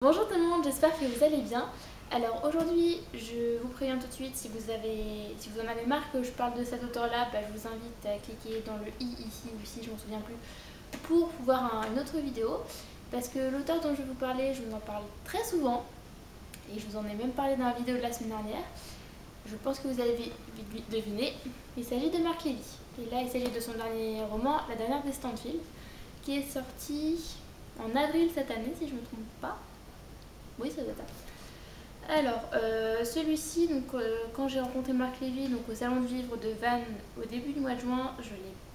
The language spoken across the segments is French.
Bonjour tout le monde, j'espère que vous allez bien. Alors aujourd'hui, je vous préviens tout de suite, si vous en avez marre que je parle de cet auteur-là, je vous invite à cliquer dans le i ici ou ici, je m'en souviens plus, pour voir une autre vidéo. Parce que l'auteur dont je vais vous parler, je vous en parle très souvent, et je vous en ai même parlé dans la vidéo de la semaine dernière. Je pense que vous avez vite deviné, il s'agit de Marc Levy. Et là, il s'agit de son dernier roman, La dernière des Stanfield, qui est sorti en avril cette année, si je ne me trompe pas. Oui, ça doit être ça. Alors, celui-ci, quand j'ai rencontré Marc Levy au salon du livre de Vannes au début du mois de juin, je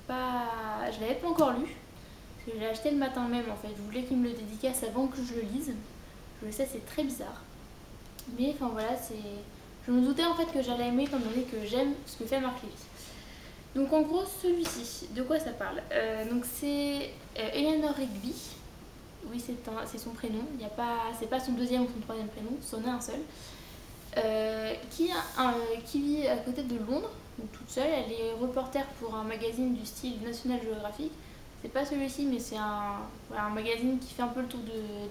l'avais pas encore lu. Parce que je l'ai acheté le matin même en fait. Je voulais qu'il me le dédicace avant que je le lise. Je le sais, c'est très bizarre. Mais enfin voilà, je me doutais en fait que j'allais aimer étant donné que j'aime ce que fait Marc Levy. Donc en gros, celui-ci, de quoi ça parle Donc c'est Eleanor Rigby. Oui, c'est son prénom, c'est pas son deuxième ou son troisième prénom, c'en est un seul, qui vit à côté de Londres, donc toute seule. Elle est reporter pour un magazine du style National Geographic. C'est pas celui-ci, mais c'est un magazine qui fait un peu le tour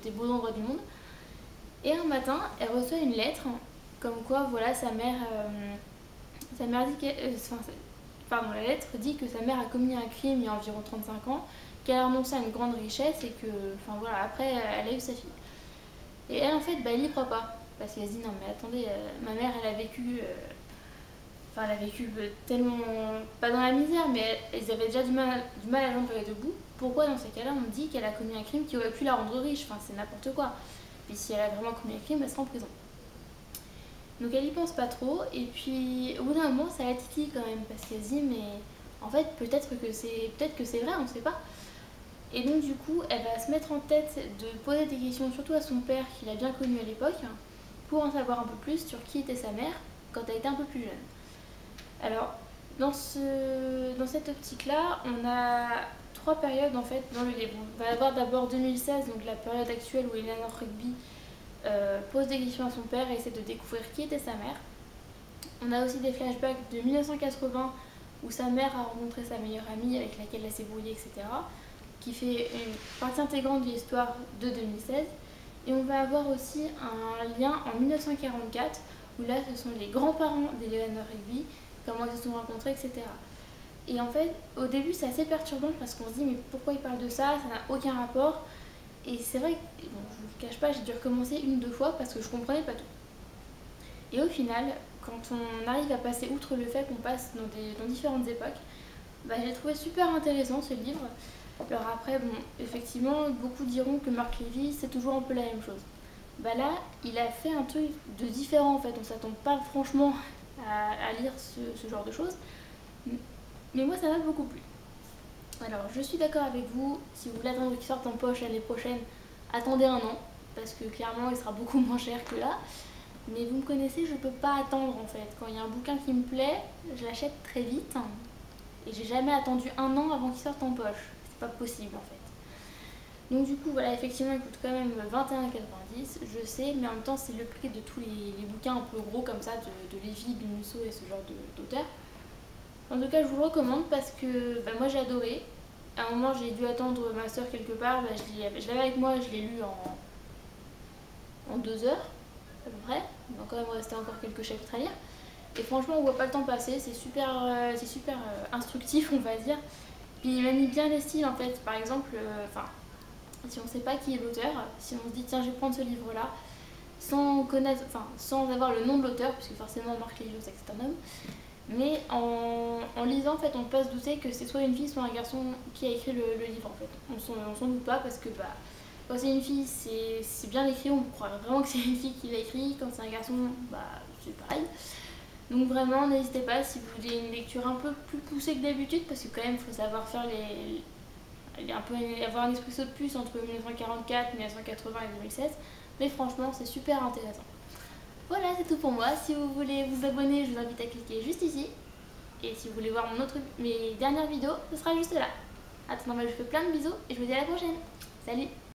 des beaux endroits du monde. Et un matin, elle reçoit une lettre, comme quoi, voilà, sa mère dit la lettre dit que sa mère a commis un crime il y a environ 35 ans, qu'elle a renoncé à une grande richesse et que, après, elle a eu sa fille. Et elle, en fait, elle n'y croit pas. Parce qu'elle se dit, non mais attendez, ma mère, elle a vécu... tellement... pas dans la misère, mais ils avaient déjà du mal à joindre les deux bouts. Pourquoi, dans ces cas-là, on dit qu'elle a commis un crime qui aurait pu la rendre riche? Enfin, c'est n'importe quoi. Puis si elle a vraiment commis un crime, elle sera en prison. Donc elle y pense pas trop, et puis au bout d'un moment, ça la titille quand même, parce qu'elle se dit, mais en fait, peut-être que c'est vrai, on sait pas. Et donc du coup, elle va se mettre en tête de poser des questions, surtout à son père, qu'il a bien connu à l'époque, pour en savoir un peu plus sur qui était sa mère quand elle était un peu plus jeune. Alors, dans cette optique-là, on a trois périodes en fait dans le livre. On va avoir d'abord 2016, donc la période actuelle où Eleanor Rigby pose des questions à son père et essaie de découvrir qui était sa mère. On a aussi des flashbacks de 1980 où sa mère a rencontré sa meilleure amie avec laquelle elle s'est brouillée, etc., qui fait une partie intégrante de l'histoire de 2016. Et on va avoir aussi un lien en 1944 où là ce sont les grands-parents d'Eleanor Rigby, comment ils se sont rencontrés, etc. Et en fait, au début c'est assez perturbant parce qu'on se dit mais pourquoi il parle de ça, ça n'a aucun rapport. Et c'est vrai que, bon, je ne vous cache pas, j'ai dû recommencer une ou deux fois parce que je comprenais pas tout. Et au final, quand on arrive à passer outre le fait qu'on passe dans différentes époques, j'ai trouvé super intéressant ce livre. Alors après, bon, effectivement, beaucoup diront que Marc Levy, c'est toujours un peu la même chose. Là, il a fait un truc de différent en fait, on s'attend pas franchement à lire ce genre de choses. Mais moi, ça m'a beaucoup plu. Alors, je suis d'accord avec vous, si vous voulez attendre qu'il sorte en poche l'année prochaine, attendez un an, parce que clairement, il sera beaucoup moins cher que là. Mais vous me connaissez, je peux pas attendre en fait. Quand il y a un bouquin qui me plaît, je l'achète très vite. Et j'ai jamais attendu un an avant qu'il sorte en poche. C'est pas possible en fait. Donc du coup, voilà, effectivement, il coûte quand même 21,90 €, je sais, mais en même temps, c'est le prix de tous les bouquins un peu gros comme ça, de Lévy, de Musso et ce genre d'auteurs. En tout cas, je vous le recommande parce que moi j'ai adoré. À un moment, j'ai dû attendre ma soeur quelque part, je l'avais avec moi, je l'ai lu en 2 heures à peu près. Il va quand même rester encore quelques chapitres à lire. Et franchement, on voit pas le temps passer, c'est super instructif, on va dire. Puis il manie bien les styles en fait. Par exemple, si on sait pas qui est l'auteur, si on se dit tiens, je vais prendre ce livre-là, sans connaître, sans avoir le nom de l'auteur, puisque forcément Marc Levy, c'est que c'est un homme. Mais en lisant, en fait, on peut se douter que c'est soit une fille, soit un garçon qui a écrit le livre en fait. On s'en doute pas parce que quand c'est une fille, c'est bien écrit, on croit vraiment que c'est une fille qui l'a écrit. Quand c'est un garçon, c'est pareil. Donc vraiment, n'hésitez pas si vous voulez une lecture un peu plus poussée que d'habitude, parce que quand même, il faut savoir faire avoir un esprit saut de puce entre 1944, 1980 et 2016. Mais franchement, c'est super intéressant. Voilà, c'est tout pour moi. Si vous voulez vous abonner, je vous invite à cliquer juste ici. Et si vous voulez voir mes dernières vidéos, ce sera juste là. Attends, je vous fais plein de bisous et je vous dis à la prochaine. Salut!